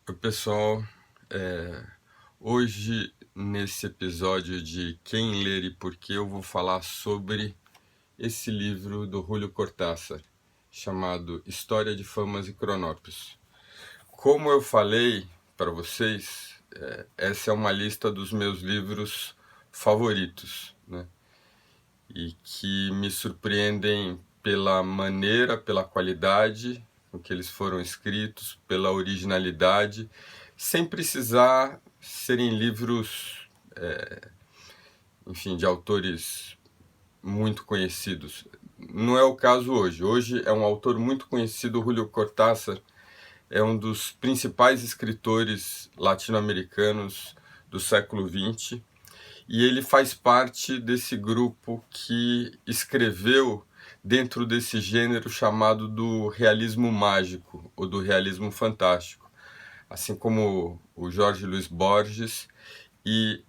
Oi, pessoal. É, Hoje, nesse episódio de Quem Ler e Por quê, eu vou falar sobre esse livro do Júlio Cortázar, chamado História de Famas e Cronópios. Como eu falei para vocês, essa é uma lista dos meus livros favoritos, né? E que me surpreendem pela maneira, pela qualidade com que eles foram escritos, pela originalidade, sem precisar serem livros, enfim, de autores muito conhecidos. Não é o caso hoje. Hoje é um autor muito conhecido, Julio Cortázar, é um dos principais escritores latino-americanos do século XX, e ele faz parte desse grupo que escreveu dentro desse gênero chamado do realismo mágico ou do realismo fantástico, assim como o Jorge Luis Borges e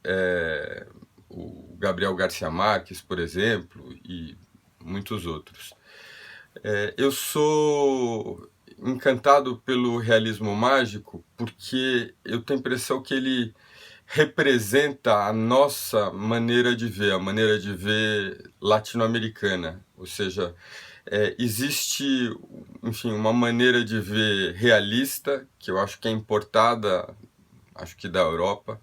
o Gabriel Garcia Marques, por exemplo, e muitos outros. Eu sou encantado pelo realismo mágico porque eu tenho a impressão que ele representa a nossa maneira de ver, a maneira de ver latino-americana. Ou seja, existe, enfim, uma maneira de ver realista, que eu acho que é importada, acho que da Europa,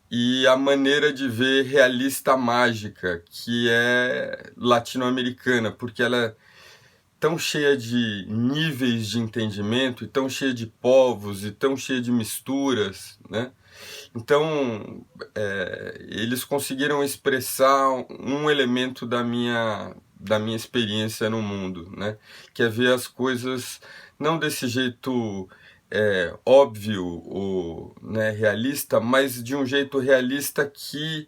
e a maneira de ver realista mágica, que é latino-americana, porque ela é tão cheia de níveis de entendimento, e tão cheia de povos, e tão cheia de misturas, né? Então, eles conseguiram expressar um elemento da minha experiência no mundo, né? Que é ver as coisas não desse jeito óbvio ou, né, realista, mas de um jeito realista que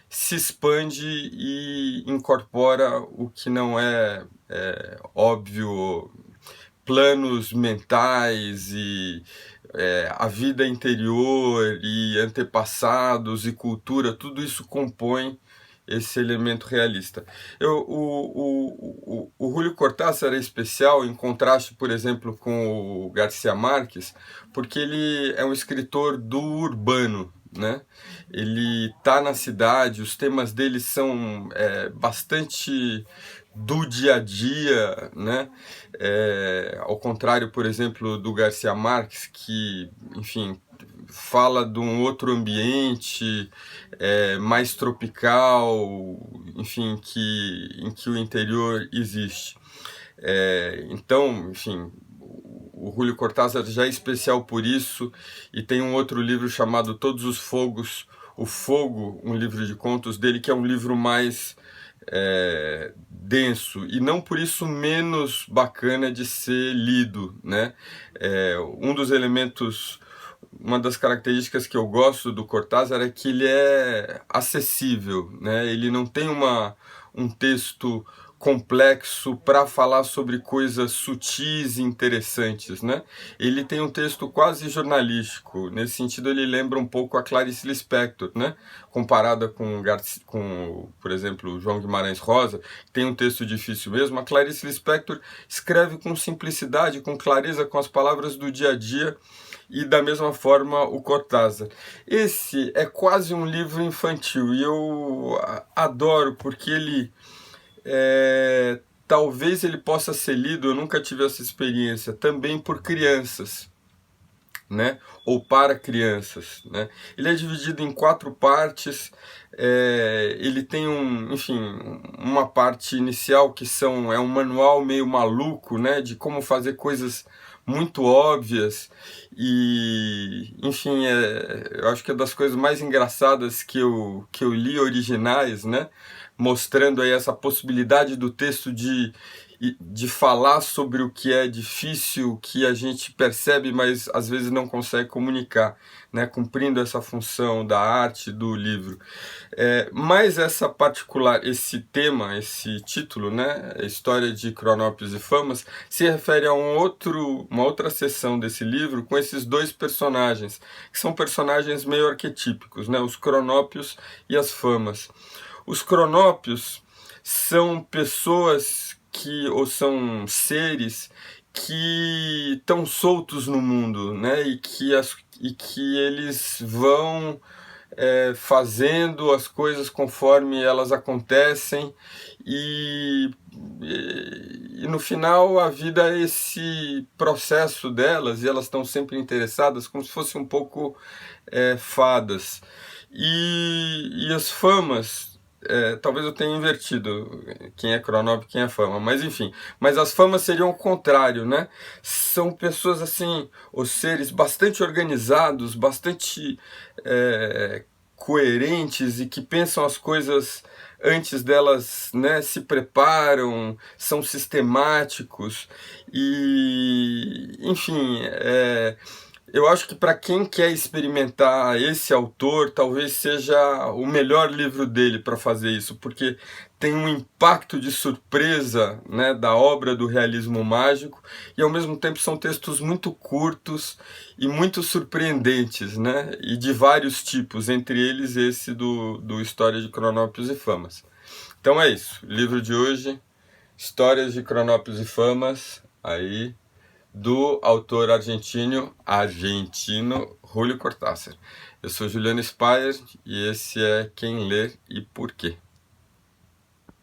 se expande e incorpora o que não é óbvio, planos mentais e a vida interior e antepassados e cultura, tudo isso compõe esse elemento realista. O Júlio Cortázar é especial em contraste, por exemplo, com o Garcia Marques, porque ele é um escritor do urbano, né? Ele está na cidade, os temas dele são bastante do dia a dia, né? Ao contrário, por exemplo, do Garcia Marques, que, enfim, fala de um outro ambiente mais tropical, enfim, em que o interior existe. Então, enfim, o Júlio Cortázar já é especial por isso, e tem um outro livro chamado Todos os Fogos, O Fogo, um livro de contos dele, que é um livro mais denso e não por isso menos bacana de ser lido, né? Um dos elementos, uma das características que eu gosto do Cortázar é que ele é acessível, né? Ele não tem um texto complexo para falar sobre coisas sutis e interessantes, né? Ele tem um texto quase jornalístico. Nesse sentido, ele lembra um pouco a Clarice Lispector, né? Comparada com, por exemplo, o João Guimarães Rosa, que tem um texto difícil mesmo. A Clarice Lispector escreve com simplicidade, com clareza, com as palavras do dia a dia, e da mesma forma o Cortázar. Esse é quase um livro infantil e eu adoro porque ele talvez ele possa ser lido, eu nunca tive essa experiência, também por crianças, né? Ou para crianças, né? Ele é dividido em 4 partes. Ele tem enfim, uma parte inicial que é um manual meio maluco, né? De como fazer coisas muito óbvias e, enfim, eu acho que é das coisas mais engraçadas que eu li originais, né? Mostrando aí essa possibilidade do texto de falar sobre o que é difícil, o que a gente percebe, mas às vezes não consegue comunicar, né? Cumprindo essa função da arte do livro. Mas esse tema, esse título, né? História de Cronópios e Famas, se refere a uma outra seção desse livro com esses dois personagens, que são personagens meio arquetípicos, né? Os Cronópios e as Famas. Os Cronópios são pessoas ou são seres que estão soltos no mundo, né? E que eles vão fazendo as coisas conforme elas acontecem e no final a vida é esse processo delas e elas estão sempre interessadas como se fossem um pouco fadas e as famas talvez eu tenha invertido quem é Cronóbio e quem é Fama, mas enfim. Mas as Famas seriam o contrário, né? São pessoas assim, os seres bastante organizados, bastante coerentes e que pensam as coisas antes delas, né, se preparam, são sistemáticos e, enfim, eu acho que para quem quer experimentar esse autor, talvez seja o melhor livro dele para fazer isso, porque tem um impacto de surpresa, né, da obra do realismo mágico e ao mesmo tempo são textos muito curtos e muito surpreendentes, né, e de vários tipos, entre eles esse do História de Cronópios e Famas. Então é isso, livro de hoje, Histórias de Cronópios e Famas, aí do autor argentino Julio Cortázar. Eu sou Juliano Spayer e esse é Quem Lê e Por Quê.